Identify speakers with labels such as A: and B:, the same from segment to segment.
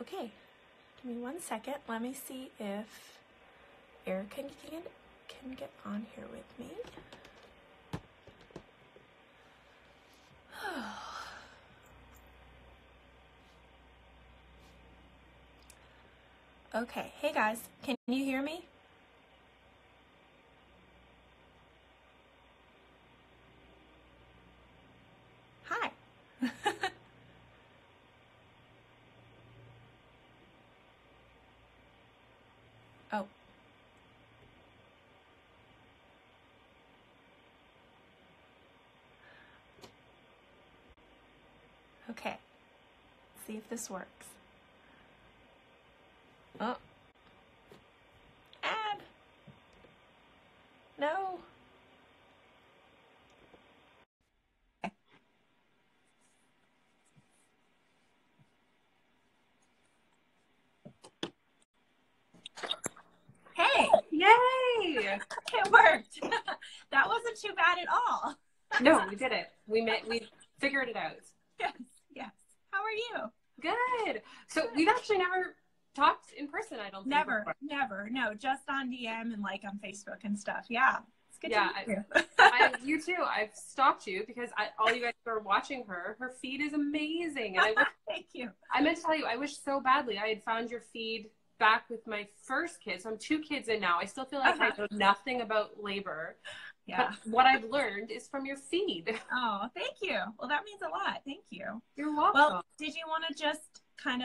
A: Okay, give me 1 second. Let me see if Erica can get on here with me. Okay, hey guys, can you hear me? Hi. Oh, okay. Let's see if this works. Oh, add. No. Hey,
B: Yay!
A: it worked. That wasn't too bad at all.
B: No, we did it. We figured it out.
A: Yes, yes. How are you?
B: Good. So we've actually never talked in person, I don't think.
A: Never. No, just on DM and like on Facebook and stuff. Yeah. It's good to meet you.
B: You too. I've stalked you because all you guys who are watching her feed is amazing. And
A: Thank you.
B: I meant to tell you, I wish so badly I had found your feed back with my first kid. So I'm 2 kids in now. I still feel like I know nothing about labor.
A: Yeah.
B: But what I've learned is from your feed.
A: Oh, thank you. Well, that means a lot. Thank you.
B: You're welcome.
A: Well, did you want to just I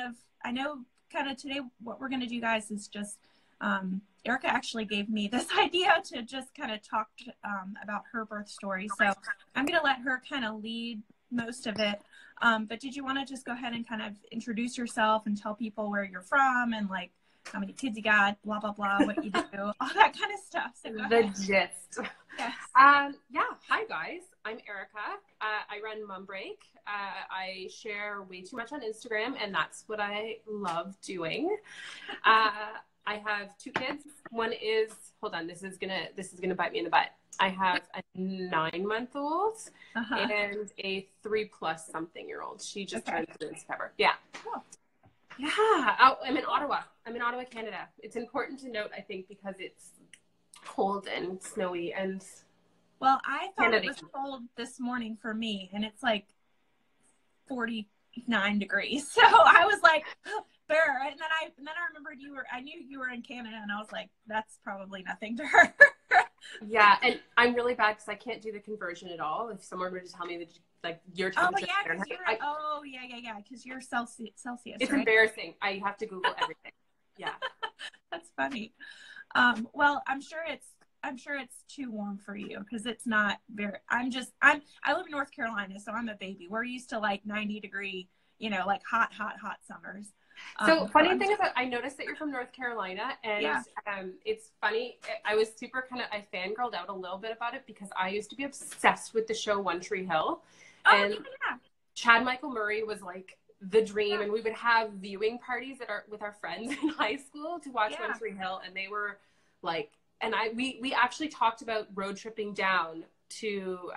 A: know today what we're going to do, guys, is just, Erica actually gave me this idea to just kind of talk about her birth story. So I'm going to let her kind of lead most of it. But did you want to just go ahead and kind of introduce yourself and tell people where you're from and like how many kids you got, blah, blah, blah, what you do, all that kind of stuff. So
B: the gist.
A: Yes.
B: Hi guys, I'm Erica. I run Mum Break. I share way too much on Instagram, and that's what I love doing. I have 2 kids. One is, hold on, this is gonna bite me in the butt. I have a 9-month-old and a 3+ something year old. She just turned 3 in September. Yeah.
A: Cool.
B: Yeah. Oh, I'm in Ottawa. Canada. It's important to note, I think, because it's cold and snowy and.
A: Well, I thought it was cold this morning for me, and it's like 49 degrees. So I was like, bear. And then I remembered I knew you were in Canada, and I was like, that's probably nothing to her.
B: Yeah, and I'm really bad because I can't do the conversion at all. If someone were to tell me that like your temperature,
A: because you're Celsius.
B: It's
A: right?
B: Embarrassing. I have to Google everything. Yeah,
A: that's funny. Well, I'm sure it's too warm for you because it's not very. I live in North Carolina, so I'm a baby. We're used to like 90-degree, like hot summers.
B: So funny thing is that I noticed that you're from North Carolina, and it's funny. I was I fangirled out a little bit about it because I used to be obsessed with the show One Tree Hill, and Chad Michael Murray was like the dream, and we would have viewing parties with our friends in high school to watch One Tree Hill, and they were like, and we actually talked about road tripping down to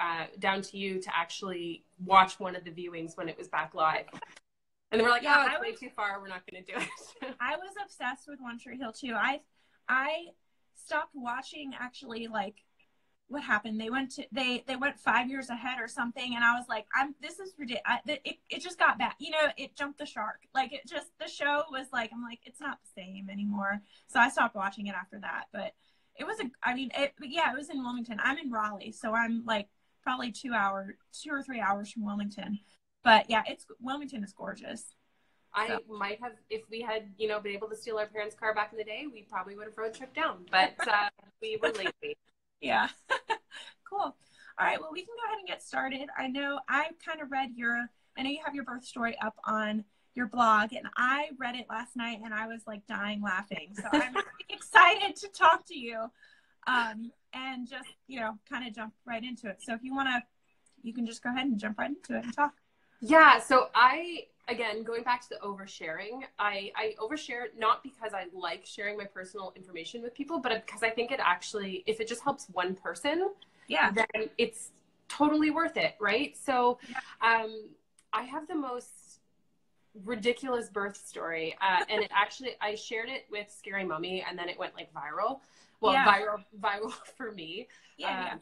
B: you to actually watch one of the viewings when it was back live. And then we're like, it's way too far. We're not going to do it.
A: I was obsessed with One Tree Hill too. I stopped watching actually. Like, what happened? They went 5 years ahead or something, and I was like, this is ridiculous. It just got bad. It jumped the shark. Like the show was like, I'm like, it's not the same anymore. So I stopped watching it after that. But it was it was in Wilmington. I'm in Raleigh, so I'm like probably 2 or 3 hours from Wilmington. But yeah, Wilmington is gorgeous.
B: I might have, if we had, been able to steal our parents' car back in the day, we probably would have road tripped down. But we were lazy.
A: Yeah. Cool. All right. Well, we can go ahead and get started. I know I kind of read I know you have your birth story up on your blog, and I read it last night, and I was like dying laughing. So I'm excited to talk to you, and just kind of jump right into it. So if you want to, you can just go ahead and jump right into it and talk.
B: Yeah. So again, going back to the oversharing, I overshare not because I like sharing my personal information with people, but because I think it actually, if it just helps one person, then it's totally worth it, right? So I have the most ridiculous birth story. And it actually, I shared it with Scary Mummy, and then it went like viral. Well, viral for me.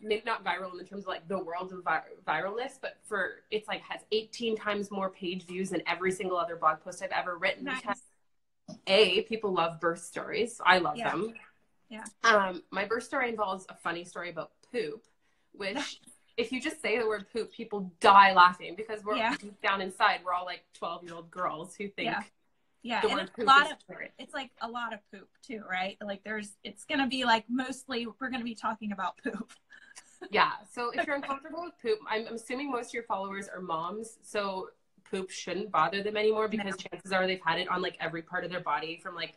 B: Maybe not viral in terms of like the world of viralness, but it's like has 18 times more page views than every single other blog post I've ever written.
A: Nice.
B: Because people love birth stories. I love them.
A: Yeah.
B: My birth story involves a funny story about poop, which if you just say the word poop, people die laughing because we're deep down inside, we're all like 12-year-old girls who think
A: and it's like a lot of poop too, right? Like it's going to be like, mostly we're going to be talking about poop.
B: Yeah. So if you're uncomfortable with poop, I'm assuming most of your followers are moms. So poop shouldn't bother them anymore because chances are they've had it on like every part of their body, from like,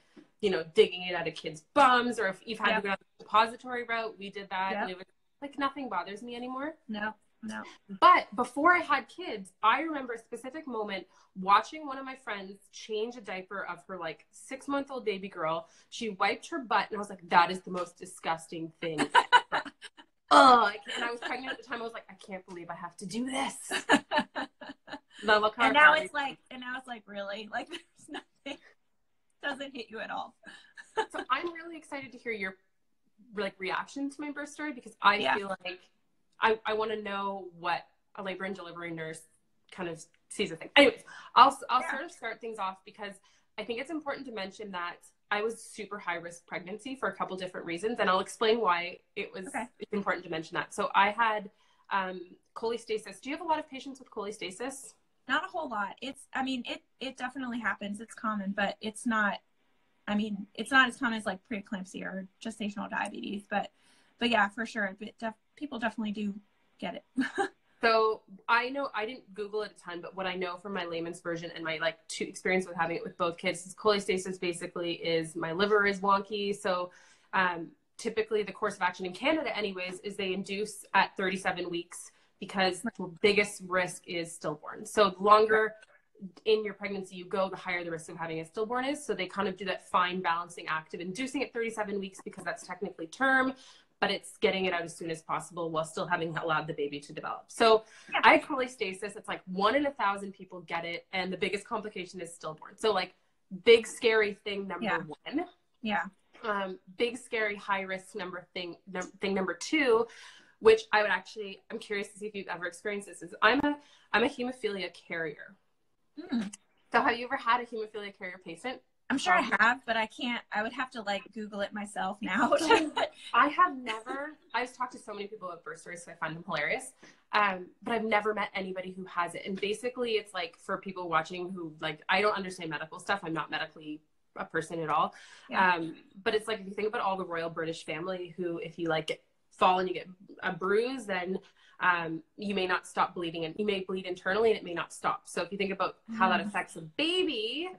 B: digging it out of kids' bums, or if you've had to go down the suppository route, we did that. And it was like, nothing bothers me anymore.
A: No.
B: But before I had kids, I remember a specific moment watching one of my friends change a diaper of her like 6-month-old baby girl. She wiped her butt, and I was like, that is the most disgusting thing. And I was pregnant at the time. I was like, I can't believe I have to do this.
A: And now it's like, really? Like, there's nothing, doesn't hit you at all.
B: So I'm really excited to hear your like reaction to my birth story, because I feel like I want to know what a labor and delivery nurse kind of sees a thing. Anyways, I'll sort of start things off, because I think it's important to mention that I was super high risk pregnancy for a couple different reasons, and I'll explain why it's important to mention that. So I had cholestasis. Do you have a lot of patients with cholestasis?
A: Not a whole lot. It definitely happens. It's common, but it's not as common as like preeclampsia or gestational diabetes, but yeah, for sure. People definitely do get it.
B: So I know, I didn't Google it a ton, but what I know from my layman's version and my like experience with having it with both kids is cholestasis basically is my liver is wonky. So typically the course of action in Canada anyways is they induce at 37 weeks, because the biggest risk is stillborn. So the longer in your pregnancy you go, the higher the risk of having a stillborn is. So they kind of do that fine balancing act of inducing at 37 weeks because that's technically term, but it's getting it out as soon as possible while still having allowed the baby to develop. So I had cholestasis. It's like 1 in 1,000 people get it. And the biggest complication is stillborn. So like big, scary thing number one.
A: Yeah.
B: Big, scary, high risk thing number two, which I'm curious to see if you've ever experienced this, is I'm a hemophilia carrier. So have you ever had a hemophilia carrier patient?
A: I'm sure I have, but I would have to like Google it myself now.
B: I've talked to so many people about birth stories, so I find them hilarious. But I've never met anybody who has it. And basically it's like, for people watching who like, I don't understand medical stuff. I'm not medically a person at all. Yeah. But it's like, if you think about all the royal British family who, if you like fall and you get a bruise, then you may not stop bleeding, and you may bleed internally and it may not stop. So if you think about how that affects a baby,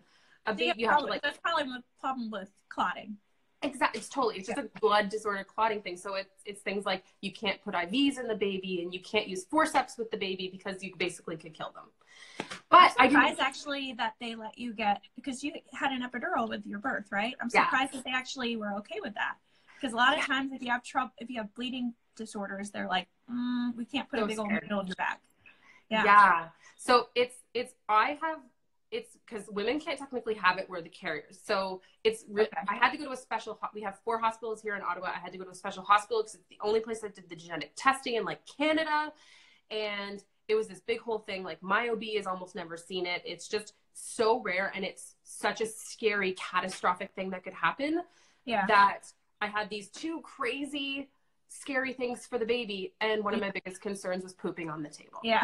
B: you have to like,
A: there's probably a problem with clotting.
B: Exactly. It's just a blood disorder clotting thing. So it's things like you can't put IVs in the baby, and you can't use forceps with the baby because you basically could kill them. But
A: I'm surprised actually that they let you get, because you had an epidural with your birth, right? I'm surprised that they actually were okay with that. Because a lot of times if you have bleeding disorders, they're like, we can't put a big old needle in your back.
B: Yeah. So it's because women can't technically have it, we're the carriers. So I had to go to a special, we have 4 hospitals here in Ottawa. I had to go to a special hospital because it's the only place that did the genetic testing in like Canada. And it was this big whole thing. Like my OB has almost never seen it. It's just so rare. And it's such a scary, catastrophic thing that could happen. Yeah. That I had these 2 crazy, scary things for the baby. And one of my biggest concerns was pooping on the table.
A: Yeah.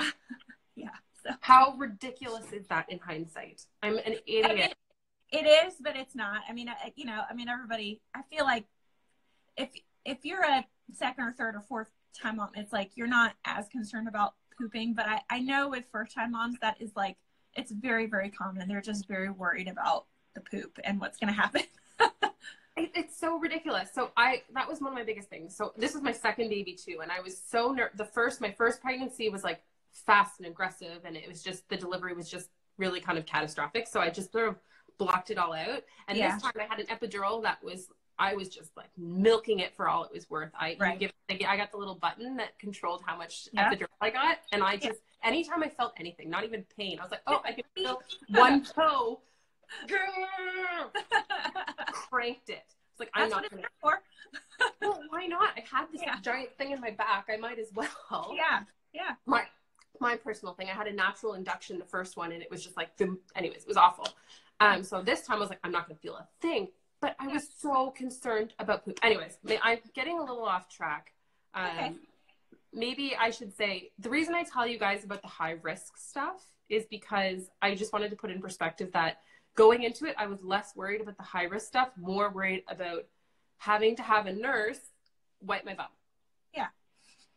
A: Yeah. So.
B: How ridiculous is that in hindsight? I'm an idiot.
A: It is, but it's not. Everybody, I feel like if you're a second or third or fourth time mom, it's like you're not as concerned about pooping. But I know with first time moms, that is like, it's very, very common. They're just very worried about the poop and what's going to happen.
B: It's so ridiculous. So that was one of my biggest things. So this was my second baby too. And I was so my first pregnancy was like fast and aggressive. And it was just, the delivery was just really kind of catastrophic. So I just sort of blocked it all out. And this time I had an epidural I was just like milking it for all it was worth. I got the little button that controlled how much epidural I got. And I just anytime I felt anything, not even pain, I was like, oh, I can feel one toe. Cranked it. It's like, I'm not going to. Well, why not? I had this giant thing in my back. I might as well.
A: Yeah. Yeah.
B: My personal thing. I had a natural induction, the first one, and it was just like, anyways, it was awful. So this time I was like, I'm not going to feel a thing. But I was so concerned about poop. Anyways, I'm getting a little off track.
A: Okay.
B: Maybe I should say, the reason I tell you guys about the high risk stuff is because I just wanted to put in perspective that going into it, I was less worried about the high risk stuff, more worried about having to have a nurse wipe my bum.
A: Yeah.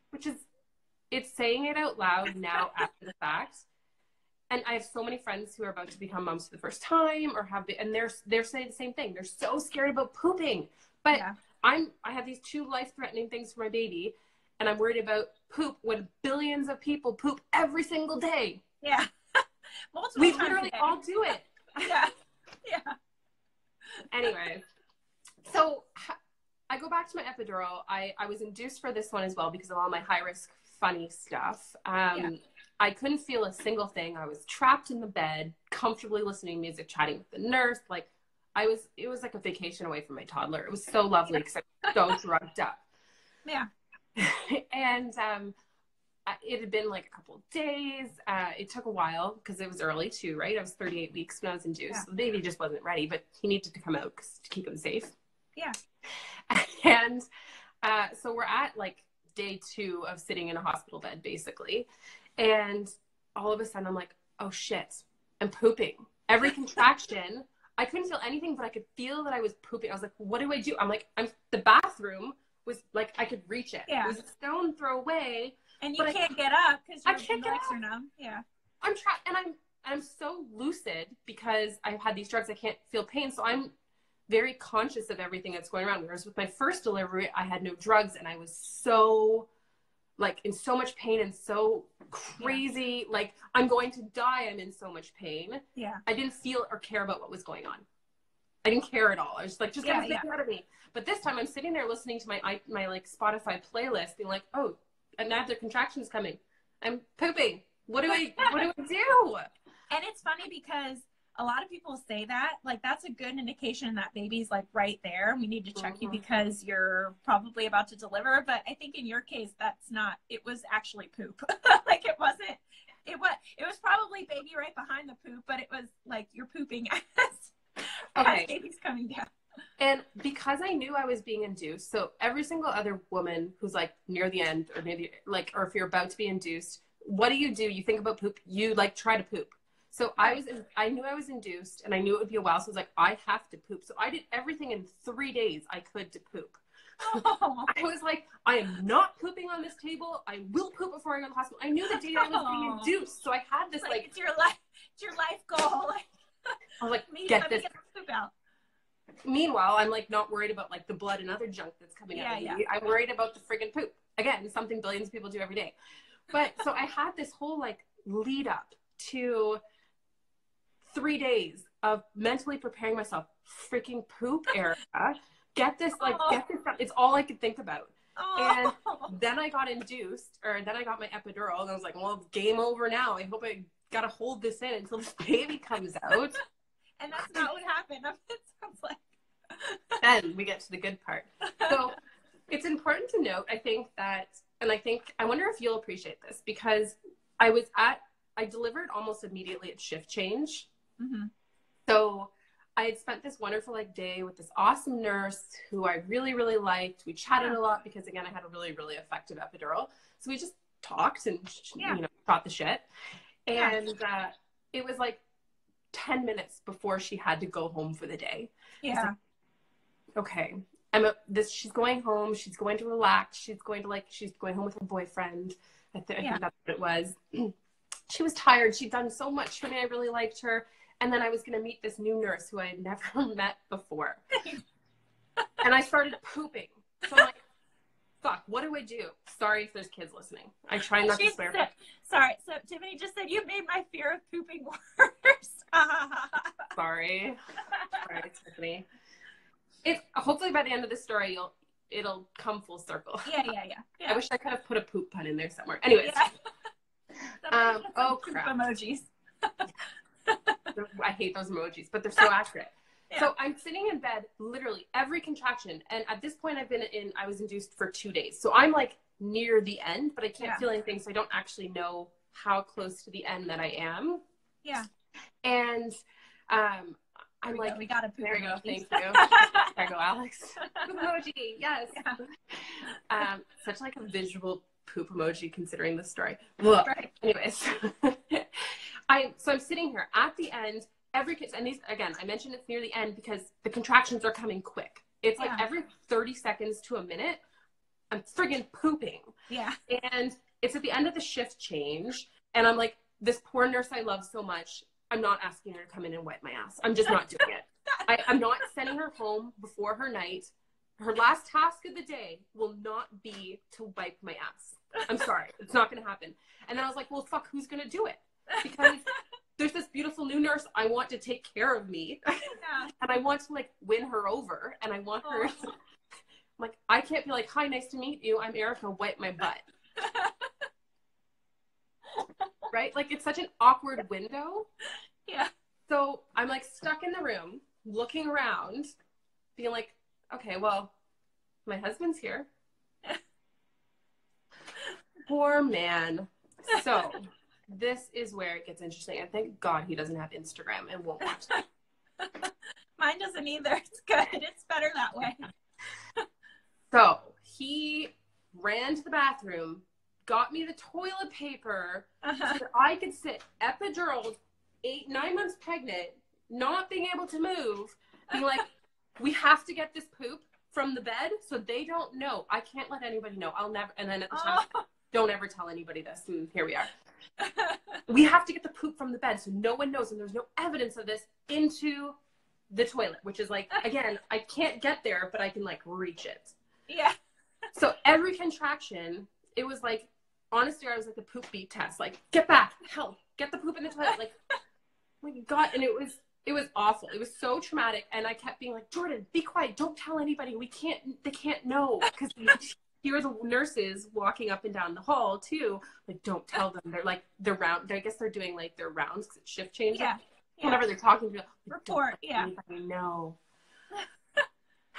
B: Which is, it's saying it out loud now after the fact. And I have so many friends who are about to become moms for the first time or and they're saying the same thing. They're so scared about pooping. But I have these 2 life-threatening things for my baby, and I'm worried about poop when billions of people poop every single day.
A: Yeah.
B: We literally all do it.
A: Yeah. Yeah.
B: Anyway, so I go back to my epidural. I was induced for this one as well because of all my high-risk funny stuff. I couldn't feel a single thing. I was trapped in the bed, comfortably listening to music, chatting with the nurse. Like it was like a vacation away from my toddler. It was so lovely because I was so drugged up.
A: Yeah.
B: And it had been like a couple of days. It took a while because it was early too, right? I was 38 weeks when I was induced. Yeah. So the baby just wasn't ready, but he needed to come out to keep him safe.
A: Yeah.
B: And so we're at like day 2 of sitting in a hospital bed, basically. And all of a sudden I'm like, oh shit, I'm pooping. Every contraction, I couldn't feel anything, but I could feel that I was pooping. I was like, what do I do? I'm like, the bathroom was like, I could reach it.
A: Yeah.
B: It was a stone throw away.
A: And you can't get up because your legs
B: are
A: numb. Yeah.
B: I'm trapped, and I'm so lucid because I've had these drugs. I can't feel pain. So I'm very conscious of everything that's going around. Whereas with my first delivery, I had no drugs, and I was so like in so much pain and so crazy, like I'm going to die. I'm in so much pain.
A: Yeah.
B: I didn't feel or care about what was going on. I didn't care at all. I was just like, just get this thing out of me. But this time I'm sitting there listening to my like Spotify playlist being like, oh, another contraction's coming. I'm pooping. What do I do?
A: And it's funny because a lot of people say that, like, that's a good indication that baby's like right there. We need to check you because you're probably about to deliver. But I think in your case, that's not, it was actually poop. Like it was probably baby right behind the poop, but it was like you're pooping as baby's coming down.
B: And because I knew I was being induced, so every single other woman who's like near the end or maybe like, or if you're about to be induced, what do? You think about poop, you like try to poop. So I knew I was induced and I knew it would be a while. So I was like, I have to poop. So I did everything in 3 days I could to poop. Oh. I was like, I am not pooping on this table. I will poop before I go to the hospital. I knew the day I was being induced. So I had this like
A: it's your life goal.
B: I was like, get this poop out. Meanwhile, I'm like not worried about like the blood and other junk that's coming out of me. I'm worried about the friggin' poop. Again, something billions of people do every day. But so I had this whole like lead up to 3 days of mentally preparing myself. Freaking poop, Erica. Get this stuff. It's all I could think about. And then I got induced, or then I got my epidural, and I was like, well, it's game over now. I hope I gotta hold this in until this baby comes out.
A: And that's not what happened. It sounds like.
B: Then we get to the good part. So it's important to note, I think that, and I wonder if you'll appreciate this, because I delivered almost immediately at shift change. Mm-hmm. So I had spent this wonderful like day with this awesome nurse who I really, really liked. We chatted a lot because again, I had a really, really effective epidural. So we just talked and, shot the shit. And it was like 10 minutes before she had to go home for the day.
A: Yeah.
B: Like, okay. She's going home. She's going to relax. She's going home with her boyfriend. I think that's what it was. She was tired. She'd done so much for me. I really liked her. And then I was going to meet this new nurse who I had never met before. And I started pooping. So I'm like, fuck, what do I do? Sorry if there's kids listening. I try not to swear.
A: Sorry. So Tiffany just said, you made my fear of pooping worse.
B: Sorry, Tiffany. Hopefully by the end of this story, it'll come full circle.
A: Yeah.
B: I wish I could have put a poop pun in there somewhere. Anyways.
A: Yeah.
B: Oh crap.
A: Emojis.
B: I hate those emojis, but they're so accurate.
A: Yeah.
B: So I'm sitting in bed, literally every contraction. And at this point I was induced for 2 days. So I'm like near the end, but I can't feel anything. So I don't actually know how close to the end that I am.
A: Yeah.
B: And, I'm like,
A: we got a poop
B: there you go.
A: emoji.
B: Thank you. There you go, Alex. Poop emoji. Yes. Yeah. Such like a visual poop emoji considering the story. Well, right. Anyways, I'm sitting here at the end, and these, again, I mentioned it's near the end because the contractions are coming quick. It's like every 30 seconds to a minute, I'm friggin' pooping. Yeah. And it's at the end of the shift change. And I'm like, this poor nurse I love so much, I'm not asking her to come in and wipe my ass. I'm just not doing it. I'm not sending her home before her night. Her last task of the day will not be to wipe my ass. I'm sorry. It's not going to happen. And then I was like, well, fuck, who's going to do it? Because there's this beautiful new nurse. I want to take care of me. Yeah. And I want to like win her over. And I want her. I'm like, I can't be like, hi, nice to meet you. I'm Erica. Wipe my butt. Right? Like it's such an awkward window. Yeah. So I'm like stuck in the room, looking around, being like, okay, well, my husband's here. Poor man. So this is where it gets interesting. And thank God he doesn't have Instagram and won't watch that.
A: Mine doesn't either. It's good. It's better that way.
B: So he ran to the bathroom, got me the toilet paper so that I could sit epiduraled, 9 months pregnant, not being able to move, being like, we have to get this poop from the bed so they don't know. I can't let anybody know. I'll never. And then at the time, don't ever tell anybody this. And here we are. We have to get the poop from the bed so no one knows and there's no evidence of this into the toilet, which is like, again, I can't get there, but I can like reach it. Yeah. So every contraction, it was like, honestly, I was like the poop beat test. Like, get back, help, get the poop in the toilet. Like, oh my God. And it was awful. It was so traumatic. And I kept being like, Jordan, be quiet. Don't tell anybody. They can't know. Because here are the nurses walking up and down the hall too. Like, don't tell them. They're like, I guess they're doing like their rounds because it's shift change. Yeah. Whenever they're talking to you, like,
A: report. Yeah.
B: Anybody know.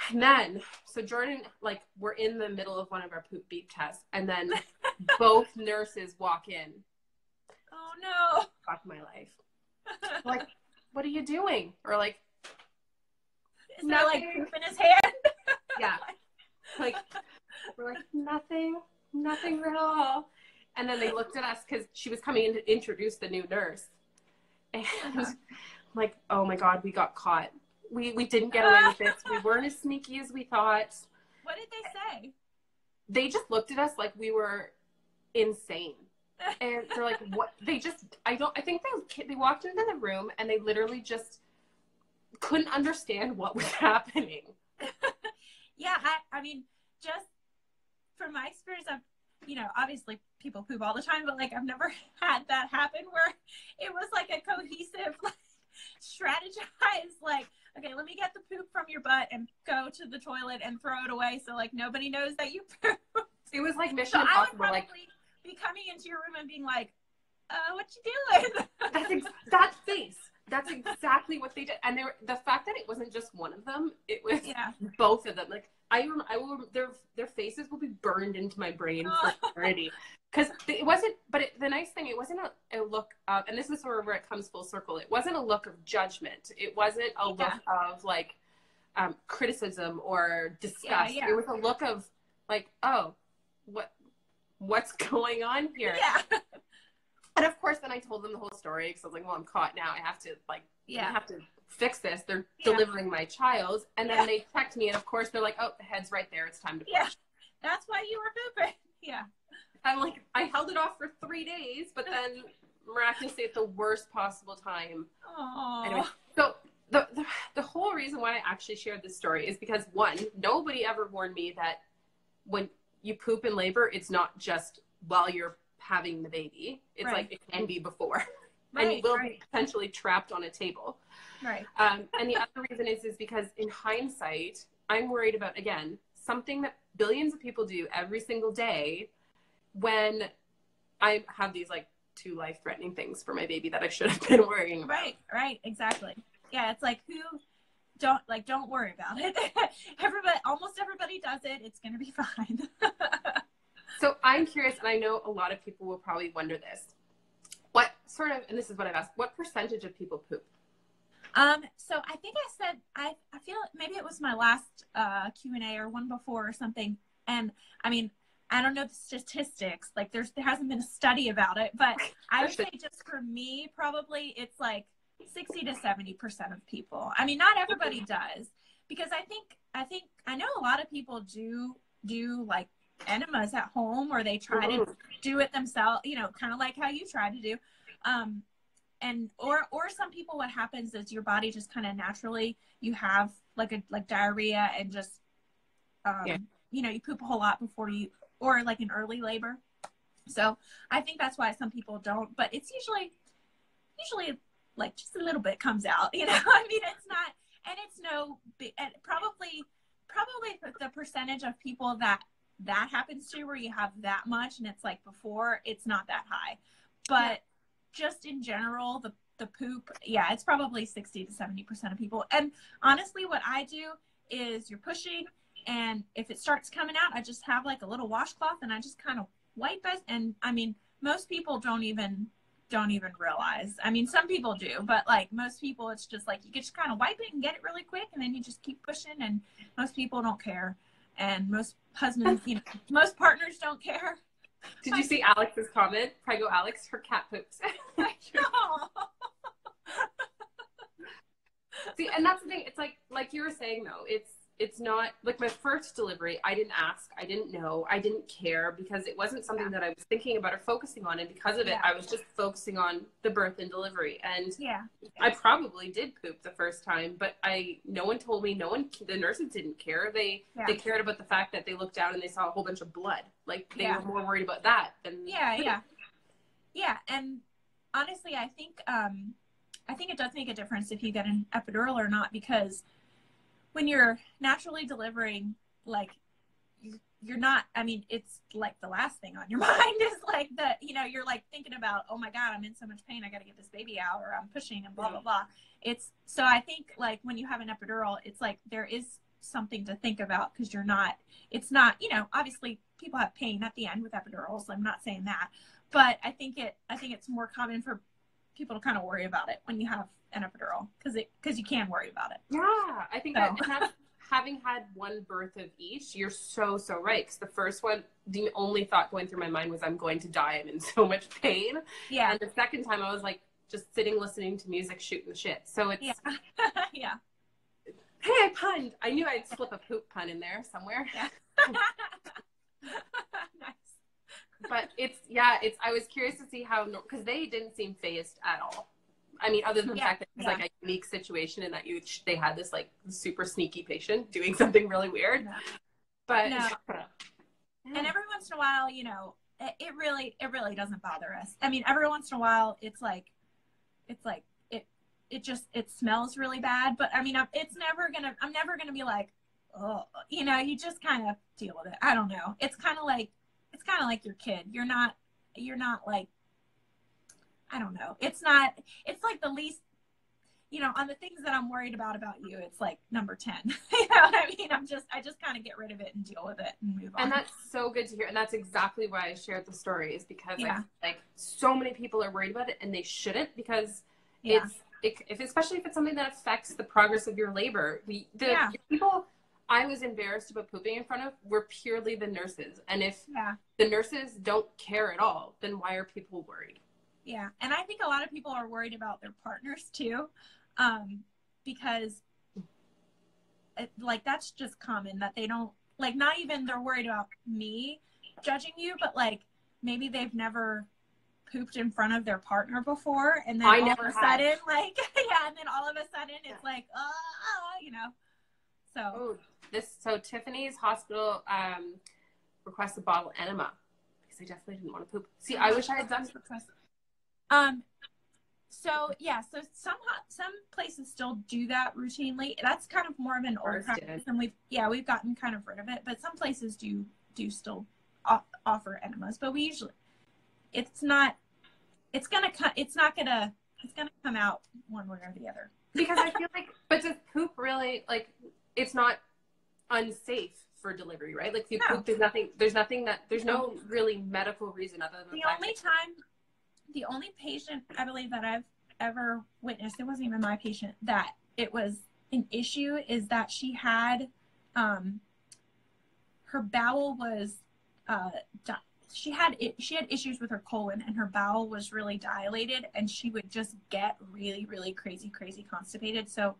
B: And then, so Jordan, like, we're in the middle of one of our poop beep tests, and then both nurses walk in.
A: Oh no!
B: Fuck my life. Like, what are you doing? Or like,
A: is there like poop in his hand?
B: Yeah. Like, we're like, nothing at all. And then they looked at us because she was coming in to introduce the new nurse. And I'm like, oh my God, we got caught. We didn't get away with this. We weren't as sneaky as we thought.
A: What did they say?
B: They just looked at us like we were insane. And they're like, what? I think they walked into the room and they literally just couldn't understand what was happening.
A: Yeah, I mean, just from my experience, obviously people poop all the time, but like I've never had that happen where it was like a cohesive, like, strategized, like, okay, let me get the poop from your butt and go to the toilet and throw it away so like nobody knows that you pooped.
B: It was like Mission Impossible.
A: I would probably be coming into your room and being like, what you doing?
B: That face. That's exactly what they did. And the fact that it wasn't just one of them, it was both of them. Like their faces will be burned into my brain for eternity. Because it wasn't, but the nice thing, it wasn't a look of, and this is sort of where it comes full circle. It wasn't a look of judgment. It wasn't a look of like criticism or disgust. It was a look of like, oh, what's going on here? Yeah. And of course, then I told them the whole story because I was like, well, I'm caught now. I have to have to fix this. They're delivering my child. And then they checked me. And of course, they're like, oh, the head's right there. It's time to push. Yeah.
A: That's why you were pooping. Yeah.
B: I'm like, I held it off for 3 days, but then miraculously at the worst possible time.
A: Aww.
B: Anyway, so the whole reason why I actually shared this story is because, one, nobody ever warned me that when you poop in labor, it's not just while you're having the baby. It's like it can be before. And you will be potentially trapped on a table.
A: Right.
B: And the other reason is because in hindsight, I'm worried about, again, something that billions of people do every single day when I have these like two life-threatening things for my baby that I should have been worrying about.
A: Right, exactly. Yeah, it's like, don't worry about it. Almost everybody does it. It's gonna be fine.
B: So I'm curious, and I know a lot of people will probably wonder this. What sort of, and this is what I've asked, what percentage of people poop?
A: So I think I said, I feel maybe it was my last Q&A or one before or something. And I mean, I don't know the statistics, like there hasn't been a study about it, but I would say just for me, probably it's like 60 to 70% of people. I mean, not everybody does, because I know a lot of people do like enemas at home, or they try to do it themselves, you know, kind of like how you try to do. And or some people, what happens is your body just kind of naturally, you have like diarrhea and just you know, you poop a whole lot before you, or like an early labor. So I think that's why some people don't, but it's usually like just a little bit comes out, you know. I mean, it's not, and it's no big, and probably the percentage of people that happens to, where you have that much and it's like before, it's not that high. But just in general, the poop, yeah, it's probably 60 to 70% of people. And honestly, what I do is, you're pushing, and if it starts coming out, I just have like a little washcloth and I just kind of wipe it. And I mean, most people don't even realize. I mean, some people do, but like most people, it's just like you just kind of wipe it and get it really quick, and then you just keep pushing, and most people don't care. And most husbands, you know, most partners don't care.
B: Did you see Alex's comment? Prego Alex, her cat poops. See, and that's the thing. It's like you were saying though, it's not like my first delivery. I didn't ask. I didn't know. I didn't care, because it wasn't something that I was thinking about or focusing on. And because of it, I was just focusing on the birth and delivery. And I probably did poop the first time, but no one told me. The nurses didn't care. They cared about the fact that they looked down and they saw a whole bunch of blood. Like they were more worried about that than
A: yeah. And honestly, I think it does make a difference if you get an epidural or not, because when you're naturally delivering, like you're not, I mean, it's like the last thing on your mind is like you know, you're like thinking about, oh my God, I'm in so much pain, I got to get this baby out, or I'm pushing and blah, blah, blah. So I think like when you have an epidural, it's like there is something to think about, because it's not, you know, obviously people have pain at the end with epidurals. I'm not saying that, but I think it's more common for people to kind of worry about it when you have an epidural, because you can worry about it.
B: Yeah, I think that having had one birth of each, you're so right. Because the first one, the only thought going through my mind was, I'm going to die. I'm in so much pain. Yeah. And the second time, I was like just sitting, listening to music, shooting the shit. So it's
A: yeah.
B: Hey, I punned. I knew I'd slip a poop pun in there somewhere. Yeah.
A: Nice.
B: But I was curious to see how, because they didn't seem phased at all. I mean, other than the fact that it's like a unique situation, and that they had this like super sneaky patient doing something really weird. But
A: and every once in a while, you know, it really doesn't bother us. I mean, every once in a while, it smells really bad, but I mean, I'm never gonna be like, oh, you know, you just kind of deal with it. I don't know. It's kind of like your kid. You're not like, I don't know. It's like the least, you know, on the things that I'm worried about you, it's like number 10. You know what I mean? I just kind of get rid of it and deal with it and move on.
B: And that's so good to hear. And that's exactly why I shared the story, is because like so many people are worried about it, and they shouldn't, because especially if it's something that affects the progress of your labor. People I was embarrassed about pooping in front of were purely the nurses. And if the nurses don't care at all, then why are people worried?
A: Yeah. And I think a lot of people are worried about their partners too. Because like, that's just common, that they don't, like, not even they're worried about me judging you, but like maybe they've never pooped in front of their partner before, and then all of a sudden, like, and then all of a sudden it's like, you know.
B: So Tiffany's hospital requests a bottle enema, because I definitely didn't want to poop. See, I wish I had done request.
A: So some places still do that routinely. That's kind of more of an old practice, and we've gotten kind of rid of it. But some places do still offer enemas, but we usually, it's not it's gonna come. It's not gonna. It's gonna come out one way or the other.
B: Because I feel like, but does poop really, like, it's not unsafe for delivery, right? Like, if you poop, there's no really medical reason other than
A: the only patient I believe that I've ever witnessed, it wasn't even my patient, that it was an issue, is that she had, her bowel was, she had issues with her colon, and her bowel was really dilated, and she would just get really, really crazy constipated. So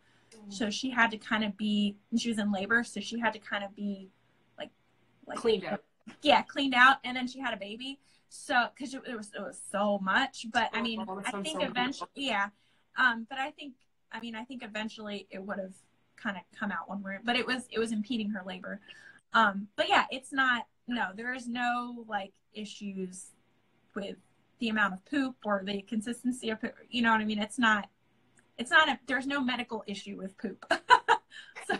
A: she had to kind of be, and she was in labor, so she had to kind of be like
B: cleaned out.
A: Yeah, cleaned out, and then she had a baby. So because it was so much, but I mean, I think eventually, but I think eventually it would have kind of come out one way, but it was impeding her labor. But yeah, there is no like issues with the amount of poop or the consistency of poop. You know what I mean? There's no medical issue with poop.
B: So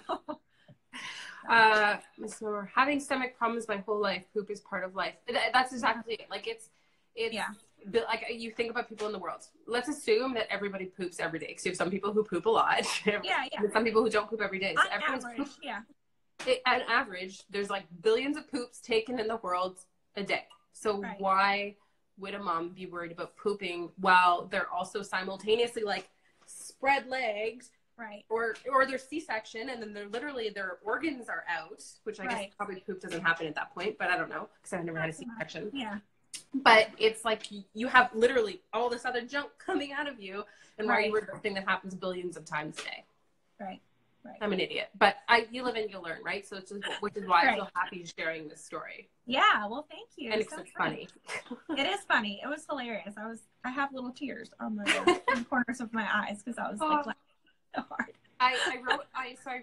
B: having stomach problems my whole life, poop is part of life. That's exactly it. Like it's like you think about people in the world. Let's assume that everybody poops every day. Because you have some people who poop a lot. And some people who don't poop every day. So everyone's average, on average, there's like billions of poops taken in the world a day. So why would a mom be worried about pooping while they're also simultaneously like spread legs, or they're C-section, and then their organs are out, which I guess probably poop doesn't happen at that point, but I don't know because I've never had a C-section.
A: Yeah.
B: But it's like you have literally all this other junk coming out of you, and why are you worried about a thing that happens billions of times a day?
A: Right.
B: I'm an idiot, but you live and you learn, right? So which is why I feel happy sharing this story.
A: Yeah, well, thank you.
B: And it's funny.
A: It is funny. It was hilarious. I have little tears on the corners of my eyes because I was like laughing so hard.
B: I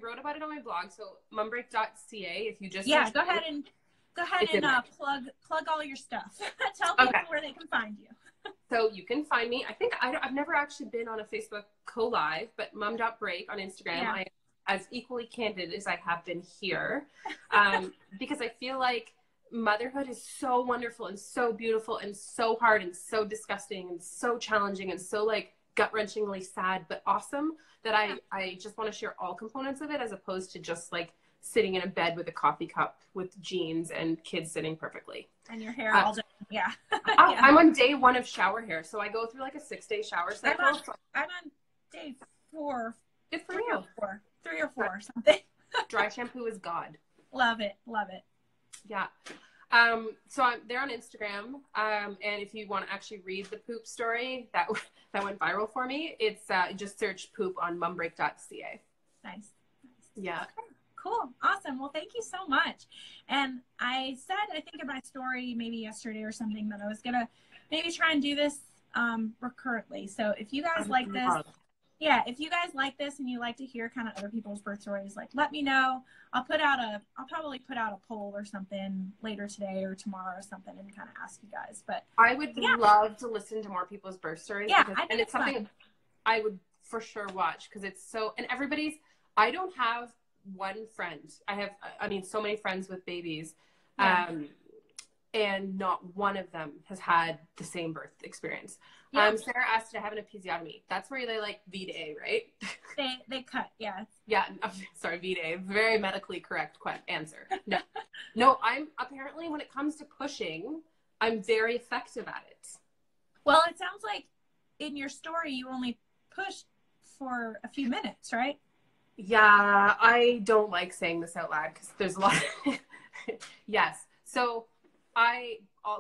B: wrote about it on my blog. So mumbreak.ca. If you just
A: go ahead and plug all your stuff. Tell people where they can find you.
B: So you can find me. I think I've never actually been on a Facebook co-live, but mum.break on Instagram. I am as equally candid as I have been here, because I feel like motherhood is so wonderful and so beautiful and so hard and so disgusting and so challenging and so like gut-wrenchingly sad, but awesome that I just want to share all components of it, as opposed to just like sitting in a bed with a coffee cup with jeans and kids sitting perfectly.
A: And your hair all day. Yeah.
B: I'm on day 1 of shower hair. So I go through like a 6-day shower cycle.
A: I'm on day 4.
B: Good for you.
A: 3 or 4 or something.
B: Dry shampoo is God.
A: Love it.
B: Yeah. So I'm there on Instagram. And if you want to actually read the poop story that went viral for me, it's just search poop on mumbreak.ca.
A: Nice.
B: Yeah.
A: Okay. Cool. Awesome. Well, thank you so much. And I think in my story maybe yesterday or something that I was going to maybe try and do this recurrently. So if you guys like this, if you guys like this and you like to hear kind of other people's birth stories, like let me know. I'll probably put out a poll or something later today or tomorrow or something and kind of ask you guys. But
B: I would love to listen to more people's birth stories.
A: Yeah,
B: and it's something I would for sure watch, because it's so, and I don't have one friend. I have, so many friends with babies, and not one of them has had the same birth experience. Sarah asked, to have an episiotomy. That's where they like V to A, right?
A: They cut, yeah.
B: Yeah, sorry, V to A. Very medically correct answer. No, I'm apparently, when it comes to pushing, I'm very effective at it.
A: Well, it sounds like in your story you only pushed for a few minutes, right?
B: Yeah, I don't like saying this out loud because there's a lot. Yes. So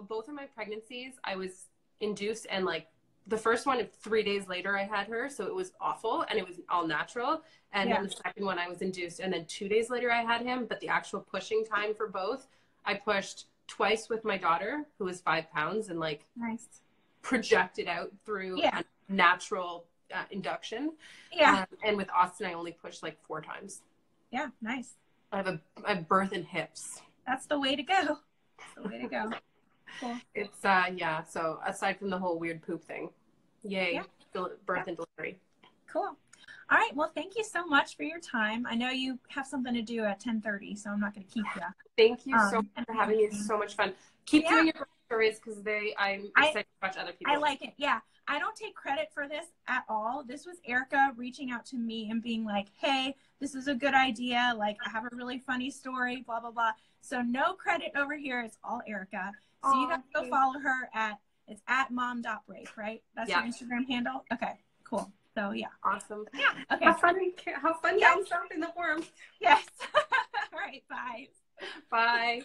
B: both of my pregnancies, I was induced, and like the first one, 3 days later I had her. So it was awful, and it was all natural. And then the second one I was induced, and then 2 days later I had him. But the actual pushing time for both, I pushed twice with my daughter, who was 5 pounds, and like projected out through a natural induction. And with Austin, I only pushed like 4 times.
A: Yeah, nice.
B: I have birth and hips.
A: That's the way to go. Cool.
B: It's so aside from the whole weird poop thing, yay, birth and delivery.
A: Cool. All right, well, thank you so much for your time. I know you have something to do at 10:30, so I'm not going to keep you.
B: Thank you so much for having me. It's so much fun. Keep doing your stories because I'm excited to watch other people.
A: I like it. Yeah. I don't take credit for this at all. This was Erica reaching out to me and being like, hey, this is a good idea. Like, I have a really funny story, blah, blah, blah. So no credit over here. It's all Erica. So you got to go follow her it's at mom.break, right? That's your Instagram handle? Okay, cool. So yeah.
B: Awesome.
A: Yeah. Okay.
B: Have fun getting stuff in the forums.
A: Yes. All right. Bye.
B: Bye.